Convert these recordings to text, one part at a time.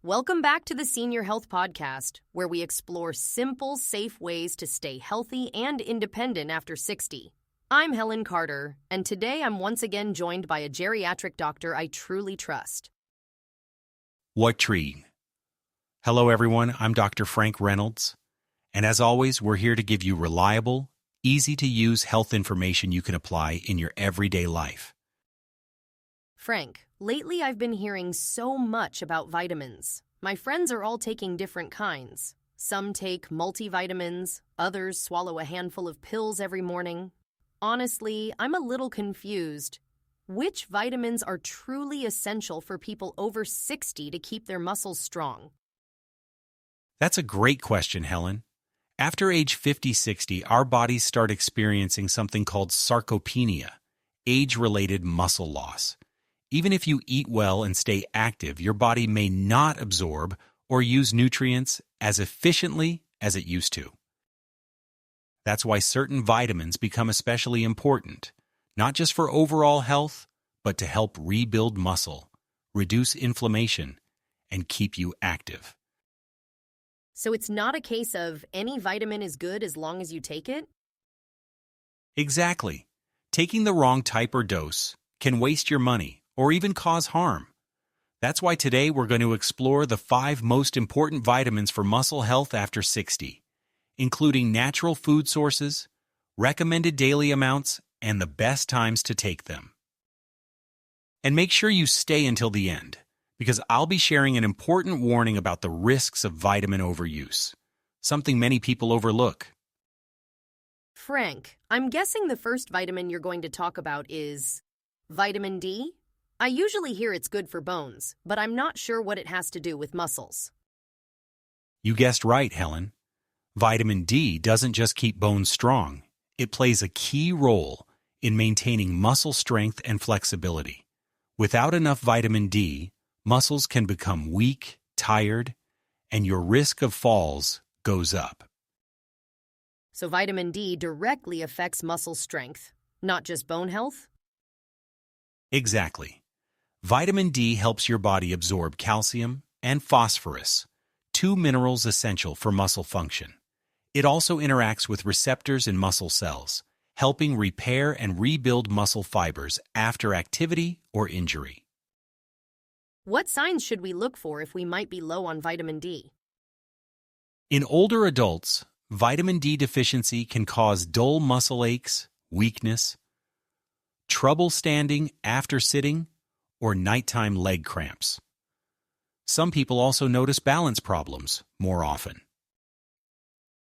Welcome back to the Senior Health Podcast, where we explore simple, safe ways to stay healthy and independent after 60. I'm Helen Carter, and today I'm once again joined by a geriatric doctor I truly trust. What treat? Hello everyone, I'm Dr. Frank Reynolds, and as always, we're here to give you reliable, easy-to-use health information you can apply in your everyday life. Frank, lately I've been hearing so much about vitamins. My friends are all taking different kinds. Some take multivitamins, others swallow a handful of pills every morning. Honestly, I'm a little confused. Which vitamins are truly essential for people over 60 to keep their muscles strong? That's a great question, Helen. After age 50-60, our bodies start experiencing something called sarcopenia, age-related muscle loss. Even if you eat well and stay active, your body may not absorb or use nutrients as efficiently as it used to. That's why certain vitamins become especially important, not just for overall health, but to help rebuild muscle, reduce inflammation, and keep you active. So it's not a case of any vitamin is good as long as you take it? Exactly. Taking the wrong type or dose can waste your money or even cause harm. That's why today we're going to explore the 5 most important vitamins for muscle health after 60, including natural food sources, recommended daily amounts, and the best times to take them. And make sure you stay until the end, because I'll be sharing an important warning about the risks of vitamin overuse, something many people overlook. Frank, I'm guessing the first vitamin you're going to talk about is vitamin D? I usually hear it's good for bones, but I'm not sure what it has to do with muscles. You guessed right, Helen. Vitamin D doesn't just keep bones strong. It plays a key role in maintaining muscle strength and flexibility. Without enough vitamin D, muscles can become weak, tired, and your risk of falls goes up. So vitamin D directly affects muscle strength, not just bone health? Exactly. Vitamin D helps your body absorb calcium and phosphorus, 2 minerals essential for muscle function. It also interacts with receptors in muscle cells, helping repair and rebuild muscle fibers after activity or injury. What signs should we look for if we might be low on vitamin D? In older adults, vitamin D deficiency can cause dull muscle aches, weakness, trouble standing after sitting, or nighttime leg cramps. Some people also notice balance problems more often.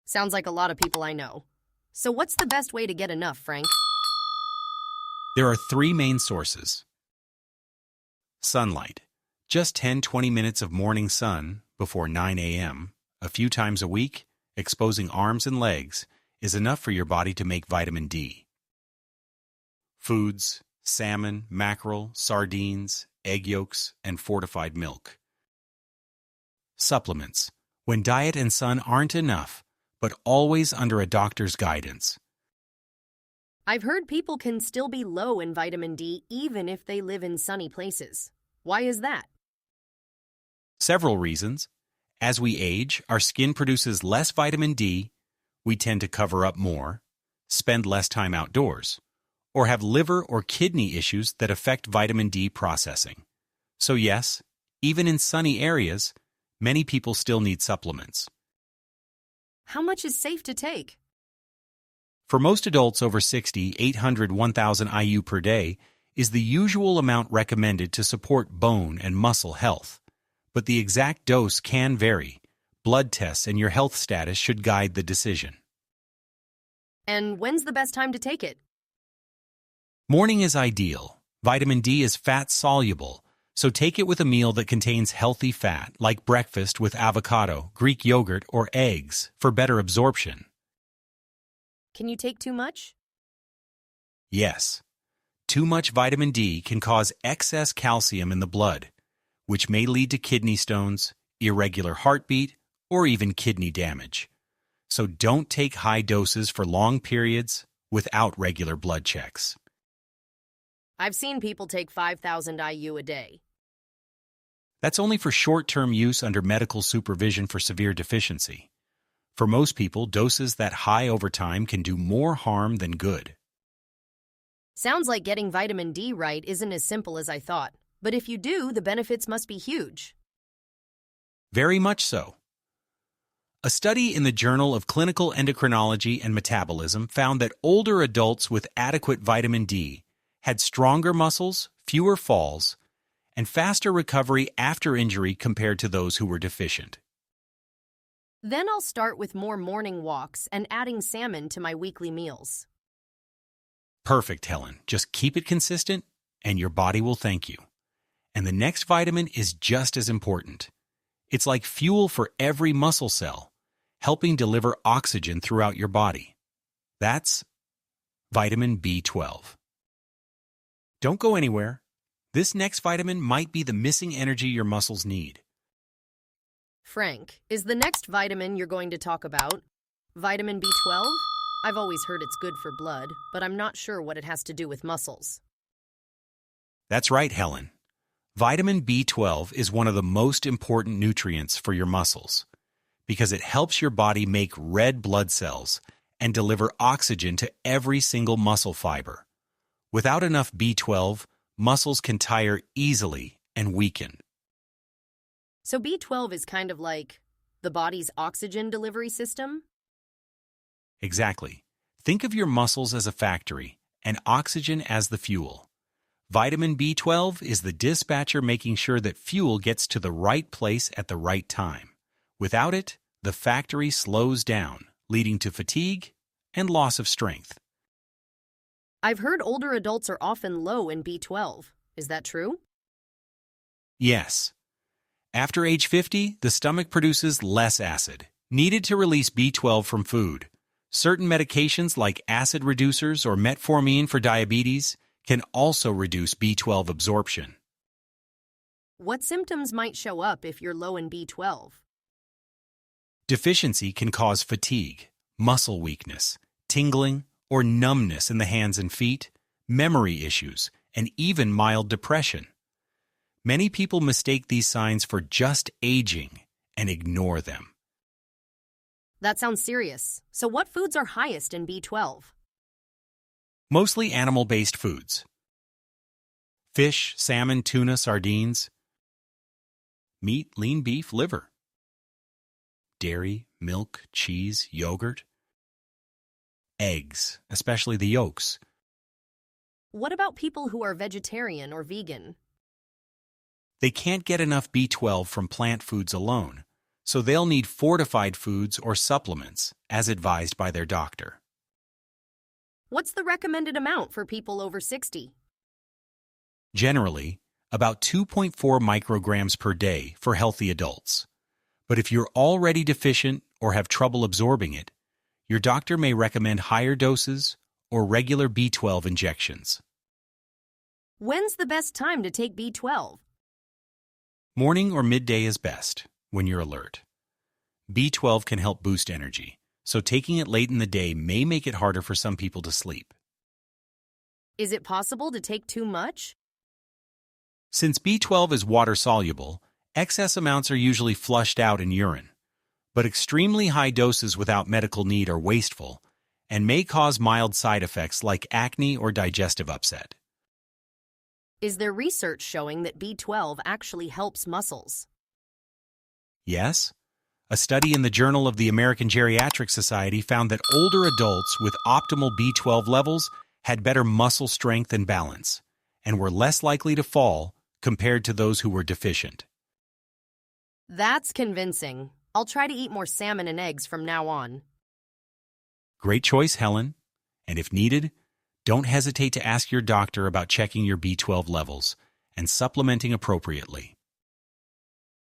Sounds like a lot of people I know. So what's the best way to get enough, Frank? There are 3 main sources. Sunlight. Just 10-20 minutes of morning sun before 9 a.m., a few times a week, exposing arms and legs, is enough for your body to make vitamin D. Foods, salmon, mackerel, sardines, egg yolks, and fortified milk. Supplements. When diet and sun aren't enough, but always under a doctor's guidance. I've heard people can still be low in vitamin D even if they live in sunny places. Why is that? Several reasons. As we age, our skin produces less vitamin D, we tend to cover up more, spend less time outdoors, or have liver or kidney issues that affect vitamin D processing. So yes, even in sunny areas, many people still need supplements. How much is safe to take? For most adults over 60, 800-1,000 IU per day is the usual amount recommended to support bone and muscle health. But the exact dose can vary. Blood tests and your health status should guide the decision. And when's the best time to take it? Morning is ideal. Vitamin D is fat-soluble, so take it with a meal that contains healthy fat, like breakfast with avocado, Greek yogurt, or eggs, for better absorption. Can you take too much? Yes. Too much vitamin D can cause excess calcium in the blood, which may lead to kidney stones, irregular heartbeat, or even kidney damage. So don't take high doses for long periods without regular blood checks. I've seen people take 5,000 IU a day. That's only for short-term use under medical supervision for severe deficiency. For most people, doses that high over time can do more harm than good. Sounds like getting vitamin D right isn't as simple as I thought. But if you do, the benefits must be huge. Very much so. A study in the Journal of Clinical Endocrinology and Metabolism found that older adults with adequate vitamin D had stronger muscles, fewer falls, and faster recovery after injury compared to those who were deficient. Then I'll start with more morning walks and adding salmon to my weekly meals. Perfect, Helen. Just keep it consistent, and your body will thank you. And the next vitamin is just as important. It's like fuel for every muscle cell, helping deliver oxygen throughout your body. That's vitamin B12. Don't go anywhere. This next vitamin might be the missing energy your muscles need. Frank, is the next vitamin you're going to talk about vitamin B12? I've always heard it's good for blood, but I'm not sure what it has to do with muscles. That's right, Helen. Vitamin B12 is one of the most important nutrients for your muscles because it helps your body make red blood cells and deliver oxygen to every single muscle fiber. Without enough B12, muscles can tire easily and weaken. So B12 is kind of like the body's oxygen delivery system? Exactly. Think of your muscles as a factory and oxygen as the fuel. Vitamin B12 is the dispatcher making sure that fuel gets to the right place at the right time. Without it, the factory slows down, leading to fatigue and loss of strength. I've heard older adults are often low in B12. Is that true? Yes. After age 50, the stomach produces less acid, needed to release B12 from food. Certain medications like acid reducers or metformin for diabetes can also reduce B12 absorption. What symptoms might show up if you're low in B12? Deficiency can cause fatigue, muscle weakness, tingling, or numbness in the hands and feet, memory issues, and even mild depression. Many people mistake these signs for just aging and ignore them. That sounds serious. So what foods are highest in B12? Mostly animal-based foods. Fish, salmon, tuna, sardines. Meat, lean beef, liver. Dairy, milk, cheese, yogurt. Eggs, especially the yolks. What about people who are vegetarian or vegan? They can't get enough B12 from plant foods alone, so they'll need fortified foods or supplements, as advised by their doctor. What's the recommended amount for people over 60? Generally, about 2.4 micrograms per day for healthy adults. But if you're already deficient or have trouble absorbing it, your doctor may recommend higher doses or regular B12 injections. When's the best time to take B12? Morning or midday is best, when you're alert. B12 can help boost energy, so taking it late in the day may make it harder for some people to sleep. Is it possible to take too much? Since B12 is water-soluble, excess amounts are usually flushed out in urine. But extremely high doses without medical need are wasteful and may cause mild side effects like acne or digestive upset. Is there research showing that B12 actually helps muscles? Yes. A study in the Journal of the American Geriatric Society found that older adults with optimal B12 levels had better muscle strength and balance, and were less likely to fall compared to those who were deficient. That's convincing. I'll try to eat more salmon and eggs from now on. Great choice, Helen. And if needed, don't hesitate to ask your doctor about checking your B12 levels and supplementing appropriately.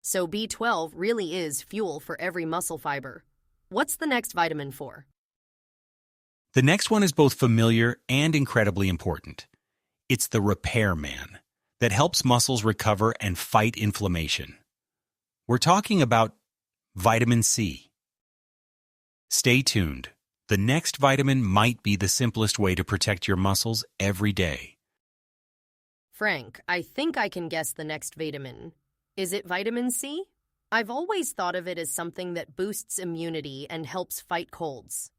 So B12 really is fuel for every muscle fiber. What's the next vitamin for? The next one is both familiar and incredibly important. It's the repairman that helps muscles recover and fight inflammation. We're talking about vitamin C. Stay tuned. The next vitamin might be the simplest way to protect your muscles every day. Frank, I think I can guess the next vitamin. Is it vitamin C? I've always thought of it as something that boosts immunity and helps fight colds.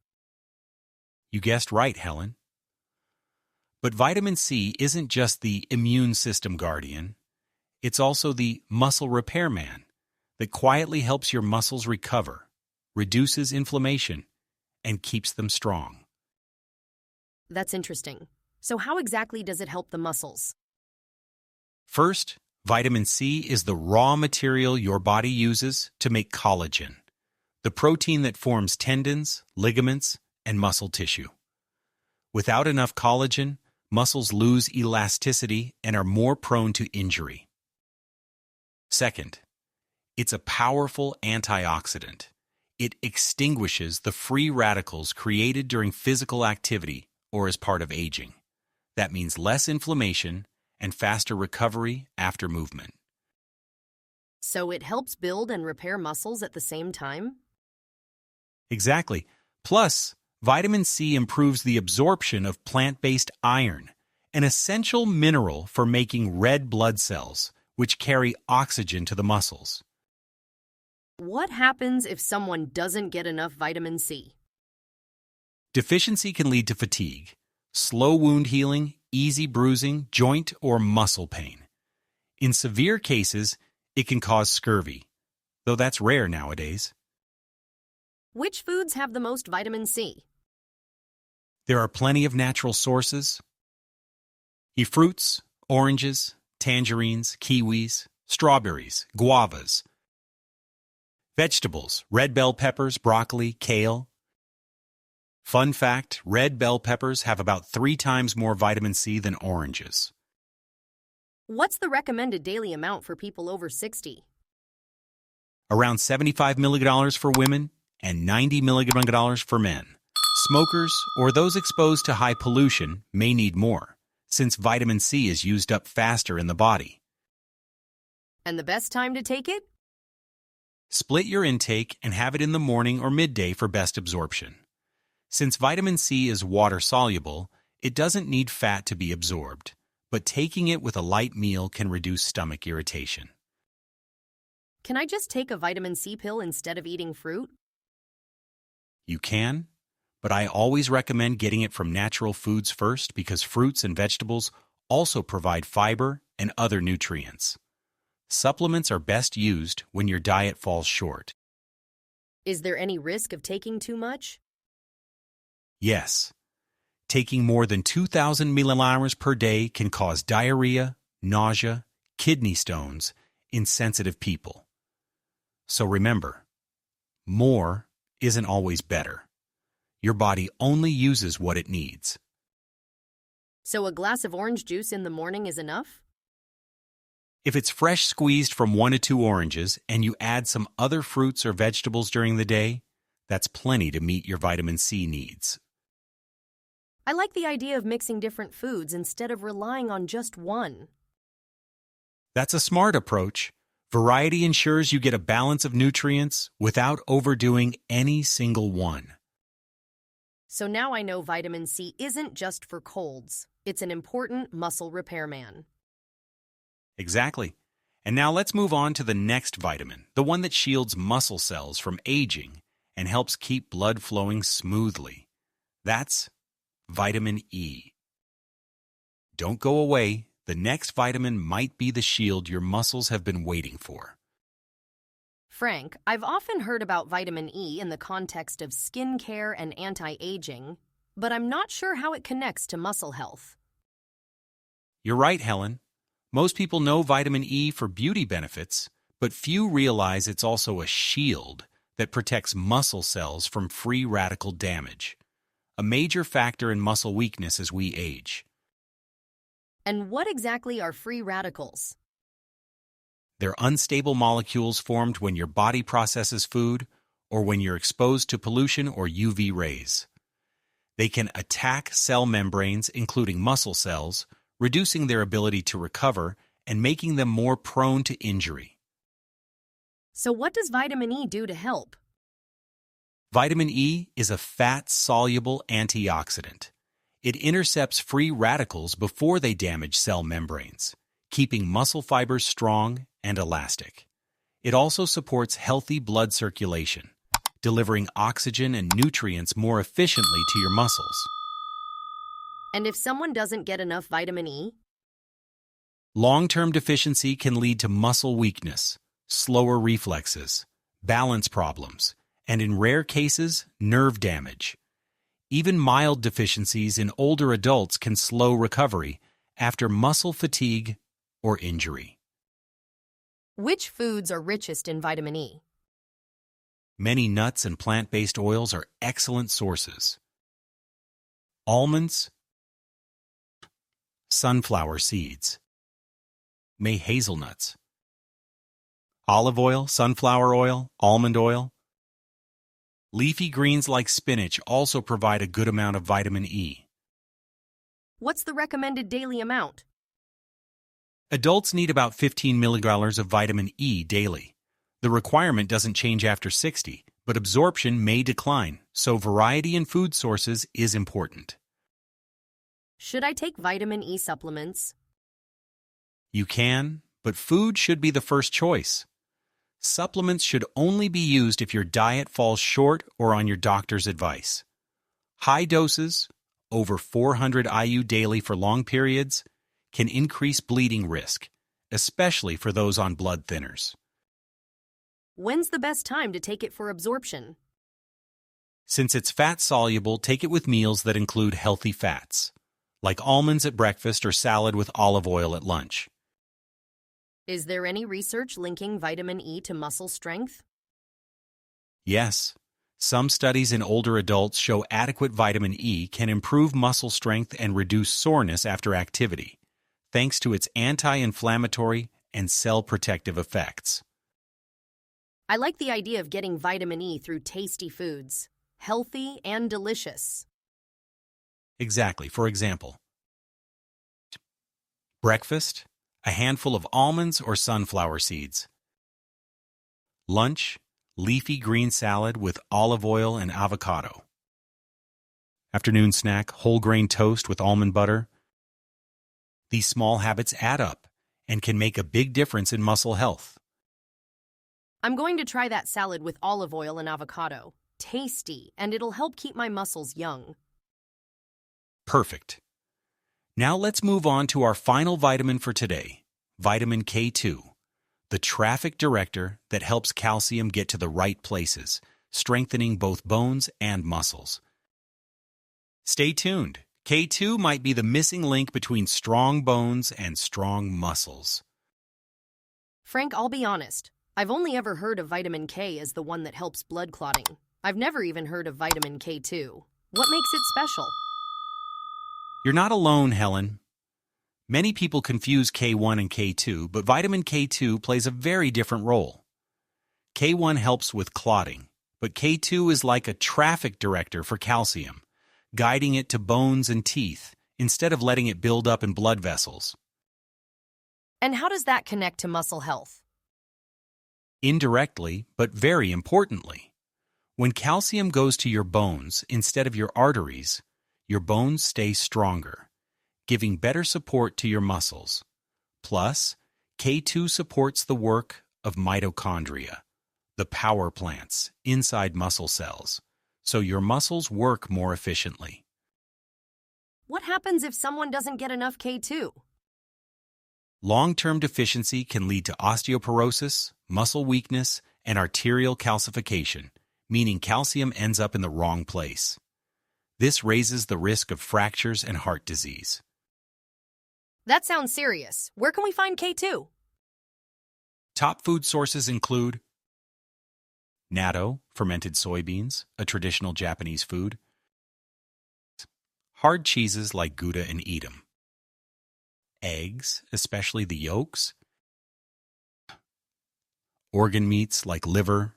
You guessed right, Helen. But vitamin C isn't just the immune system guardian. It's also the muscle repairman that quietly helps your muscles recover, reduces inflammation, and keeps them strong. That's interesting. So how exactly does it help the muscles? First, vitamin C is the raw material your body uses to make collagen, the protein that forms tendons, ligaments, and muscle tissue. Without enough collagen, muscles lose elasticity and are more prone to injury. Second, it's a powerful antioxidant. It extinguishes the free radicals created during physical activity or as part of aging. That means less inflammation and faster recovery after movement. So it helps build and repair muscles at the same time? Exactly. Plus, vitamin C improves the absorption of plant-based iron, an essential mineral for making red blood cells, which carry oxygen to the muscles. What happens if someone doesn't get enough vitamin C? Deficiency can lead to fatigue, slow wound healing, easy bruising, joint or muscle pain. In severe cases, it can cause scurvy, though that's rare nowadays. Which foods have the most vitamin C? There are plenty of natural sources. Eat fruits, oranges, tangerines, kiwis, strawberries, guavas. Vegetables, red bell peppers, broccoli, kale. Fun fact, red bell peppers have about 3 times more vitamin C than oranges. What's the recommended daily amount for people over 60? Around 75 milligrams for women and 90 milligrams for men. Smokers or those exposed to high pollution may need more, since vitamin C is used up faster in the body. And the best time to take it? Split your intake and have it in the morning or midday for best absorption. Since vitamin C is water-soluble, it doesn't need fat to be absorbed, but taking it with a light meal can reduce stomach irritation. Can I just take a vitamin C pill instead of eating fruit? You can, but I always recommend getting it from natural foods first because fruits and vegetables also provide fiber and other nutrients. Supplements are best used when your diet falls short. Is there any risk of taking too much? Yes. Taking more than 2,000 milliliters per day can cause diarrhea, nausea, kidney stones in sensitive people. So remember, more isn't always better. Your body only uses what it needs. So a glass of orange juice in the morning is enough? If it's fresh squeezed from 1 to 2 oranges and you add some other fruits or vegetables during the day, that's plenty to meet your vitamin C needs. I like the idea of mixing different foods instead of relying on just one. That's a smart approach. Variety ensures you get a balance of nutrients without overdoing any single one. So now I know vitamin C isn't just for colds. It's an important muscle repairman. Exactly. And now let's move on to the next vitamin, the one that shields muscle cells from aging and helps keep blood flowing smoothly. That's vitamin E. Don't go away. The next vitamin might be the shield your muscles have been waiting for. Frank, I've often heard about vitamin E in the context of skin care and anti-aging, but I'm not sure how it connects to muscle health. You're right, Helen. Most people know vitamin E for beauty benefits, but few realize it's also a shield that protects muscle cells from free radical damage, a major factor in muscle weakness as we age. And what exactly are free radicals? They're unstable molecules formed when your body processes food or when you're exposed to pollution or UV rays. They can attack cell membranes, including muscle cells, reducing their ability to recover and making them more prone to injury. So what does vitamin E do to help? Vitamin E is a fat-soluble antioxidant. It intercepts free radicals before they damage cell membranes, keeping muscle fibers strong and elastic. It also supports healthy blood circulation, delivering oxygen and nutrients more efficiently to your muscles. And if someone doesn't get enough vitamin E? Long-term deficiency can lead to muscle weakness, slower reflexes, balance problems, and in rare cases, nerve damage. Even mild deficiencies in older adults can slow recovery after muscle fatigue or injury. Which foods are richest in vitamin E? Many nuts and plant-based oils are excellent sources. Almonds, sunflower seeds, hazelnuts, olive oil, sunflower oil, almond oil. Leafy greens like spinach also provide a good amount of vitamin E. What's the recommended daily amount? Adults need about 15 milligrams of vitamin E daily. The requirement doesn't change after 60, but absorption may decline, so variety in food sources is important. Should I take vitamin E supplements? You can, but food should be the first choice. Supplements should only be used if your diet falls short or on your doctor's advice. High doses, over 400 IU daily for long periods, can increase bleeding risk, especially for those on blood thinners. When's the best time to take it for absorption? Since it's fat-soluble, take it with meals that include healthy fats, like almonds at breakfast or salad with olive oil at lunch. Is there any research linking vitamin E to muscle strength? Yes. Some studies in older adults show adequate vitamin E can improve muscle strength and reduce soreness after activity, thanks to its anti-inflammatory and cell-protective effects. I like the idea of getting vitamin E through tasty foods, healthy and delicious. Exactly. For example, breakfast, a handful of almonds or sunflower seeds. Lunch, leafy green salad with olive oil and avocado. Afternoon snack, whole grain toast with almond butter. These small habits add up and can make a big difference in muscle health. I'm going to try that salad with olive oil and avocado. Tasty, and it'll help keep my muscles young. Perfect. Now let's move on to our final vitamin for today, vitamin K2, the traffic director that helps calcium get to the right places, strengthening both bones and muscles. Stay tuned. K2 might be the missing link between strong bones and strong muscles. Frank, I'll be honest. I've only ever heard of vitamin K as the one that helps blood clotting. I've never even heard of vitamin K2. What makes it special? You're not alone, Helen. Many people confuse K1 and K2, but vitamin K2 plays a very different role. K1 helps with clotting, but K2 is like a traffic director for calcium, guiding it to bones and teeth instead of letting it build up in blood vessels. And how does that connect to muscle health? Indirectly, but very importantly. When calcium goes to your bones instead of your arteries, your bones stay stronger, giving better support to your muscles. Plus, K2 supports the work of mitochondria, the power plants inside muscle cells, so your muscles work more efficiently. What happens if someone doesn't get enough K2? Long-term deficiency can lead to osteoporosis, muscle weakness, and arterial calcification, meaning calcium ends up in the wrong place. This raises the risk of fractures and heart disease. That sounds serious. Where can we find K2? Top food sources include natto, fermented soybeans, a traditional Japanese food, hard cheeses like Gouda and Edam, eggs, especially the yolks, organ meats like liver.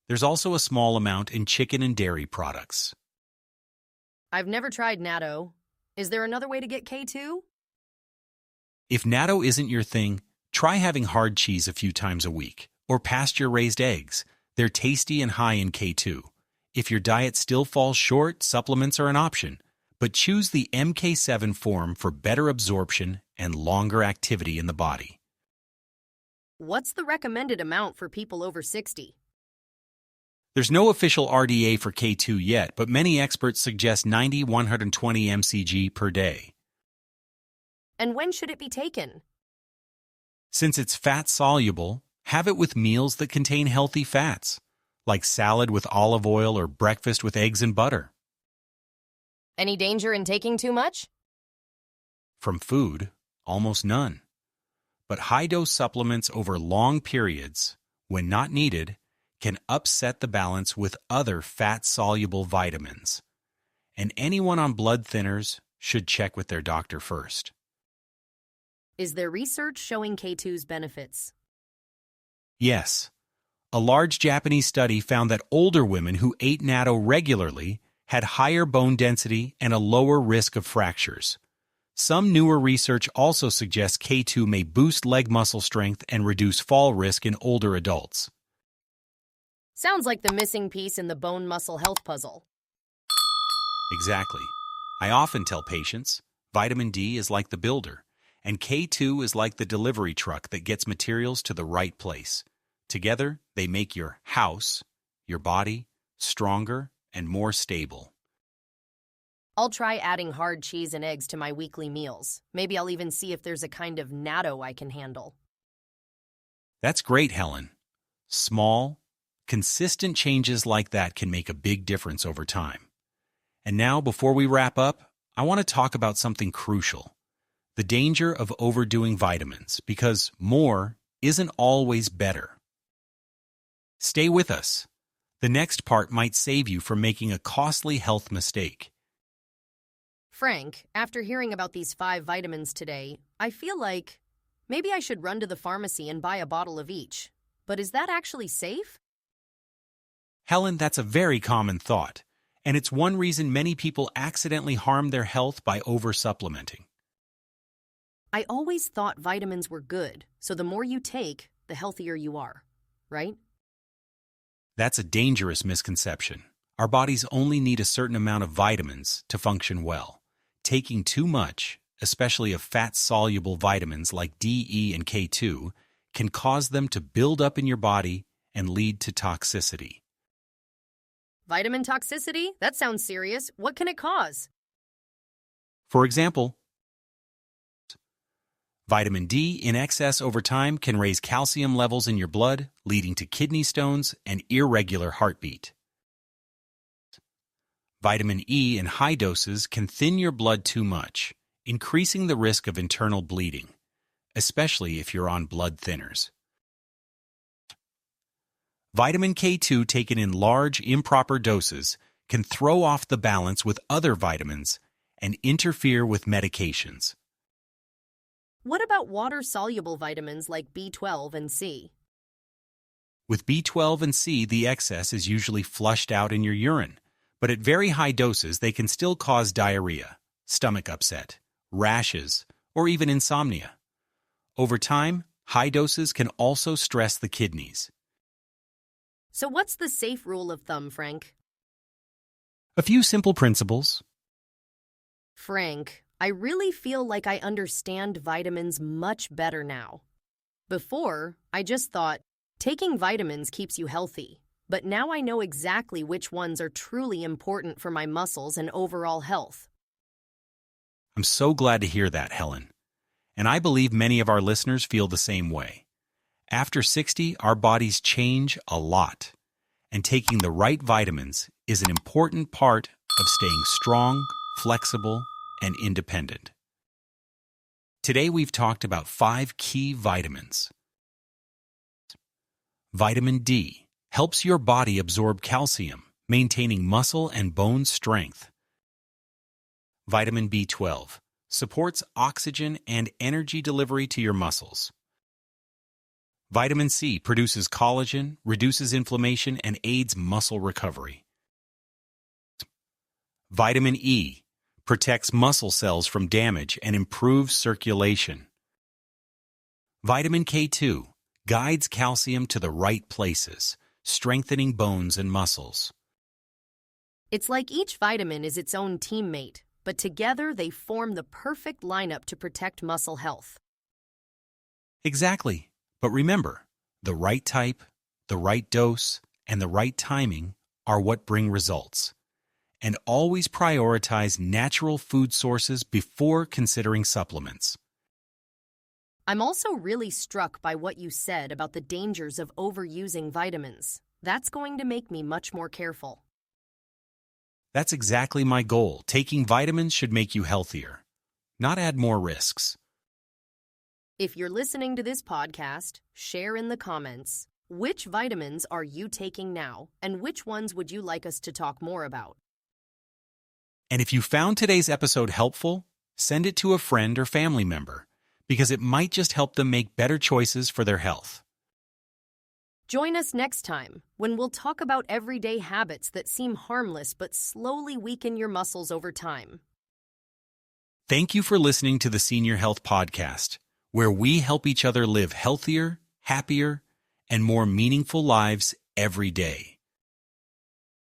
There's also a small amount in chicken and dairy products. I've never tried natto. Is there another way to get K2? If natto isn't your thing, try having hard cheese a few times a week, or pasture-raised eggs. They're tasty and high in K2. If your diet still falls short, supplements are an option, but choose the MK7 form for better absorption and longer activity in the body. What's the recommended amount for people over 60? There's no official RDA for K2 yet, but many experts suggest 90-120 mcg per day. And when should it be taken? Since it's fat-soluble, have it with meals that contain healthy fats, like salad with olive oil or breakfast with eggs and butter. Any danger in taking too much? From food, almost none. But high-dose supplements over long periods, when not needed, can upset the balance with other fat-soluble vitamins. And anyone on blood thinners should check with their doctor first. Is there research showing K2's benefits? Yes. A large Japanese study found that older women who ate natto regularly had higher bone density and a lower risk of fractures. Some newer research also suggests K2 may boost leg muscle strength and reduce fall risk in older adults. Sounds like the missing piece in the bone muscle health puzzle. Exactly. I often tell patients, vitamin D is like the builder, and K2 is like the delivery truck that gets materials to the right place. Together, they make your house, your body, stronger and more stable. I'll try adding hard cheese and eggs to my weekly meals. Maybe I'll even see if there's a kind of natto I can handle. That's great, Helen. Small, consistent changes like that can make a big difference over time. And now, before we wrap up, I want to talk about something crucial: the danger of overdoing vitamins, because more isn't always better. Stay with us. The next part might save you from making a costly health mistake. Frank, after hearing about these 5 vitamins today, I feel like maybe I should run to the pharmacy and buy a bottle of each. But is that actually safe? Helen, that's a very common thought, and it's one reason many people accidentally harm their health by over-supplementing. I always thought vitamins were good, so the more you take, the healthier you are, right? That's a dangerous misconception. Our bodies only need a certain amount of vitamins to function well. Taking too much, especially of fat-soluble vitamins like D, E, and K2, can cause them to build up in your body and lead to toxicity. Vitamin toxicity? That sounds serious. What can it cause? For example, vitamin D in excess over time can raise calcium levels in your blood, leading to kidney stones and irregular heartbeat. Vitamin E in high doses can thin your blood too much, increasing the risk of internal bleeding, especially if you're on blood thinners. Vitamin K2 taken in large, improper doses can throw off the balance with other vitamins and interfere with medications. What about water-soluble vitamins like B12 and C? With B12 and C, the excess is usually flushed out in your urine, but at very high doses they can still cause diarrhea, stomach upset, rashes, or even insomnia. Over time, high doses can also stress the kidneys. So what's the safe rule of thumb, Frank? A few simple principles. Frank, I really feel like I understand vitamins much better now. Before, I just thought, taking vitamins keeps you healthy. But now I know exactly which ones are truly important for my muscles and overall health. I'm so glad to hear that, Helen. And I believe many of our listeners feel the same way. After 60, our bodies change a lot. And taking the right vitamins is an important part of staying strong, flexible, and independent. Today we've talked about 5 key vitamins. Vitamin D helps your body absorb calcium, maintaining muscle and bone strength. Vitamin B12 supports oxygen and energy delivery to your muscles. Vitamin C produces collagen, reduces inflammation, and aids muscle recovery. Vitamin E protects muscle cells from damage and improves circulation. Vitamin K2 guides calcium to the right places, strengthening bones and muscles. It's like each vitamin is its own teammate, but together they form the perfect lineup to protect muscle health. Exactly. But remember, the right type, the right dose, and the right timing are what bring results. And always prioritize natural food sources before considering supplements. I'm also really struck by what you said about the dangers of overusing vitamins. That's going to make me much more careful. That's exactly my goal. Taking vitamins should make you healthier, not add more risks. If you're listening to this podcast, share in the comments. Which vitamins are you taking now, and which ones would you like us to talk more about? And if you found today's episode helpful, send it to a friend or family member, because it might just help them make better choices for their health. Join us next time when we'll talk about everyday habits that seem harmless but slowly weaken your muscles over time. Thank you for listening to the Senior Health Podcast, where we help each other live healthier, happier, and more meaningful lives every day.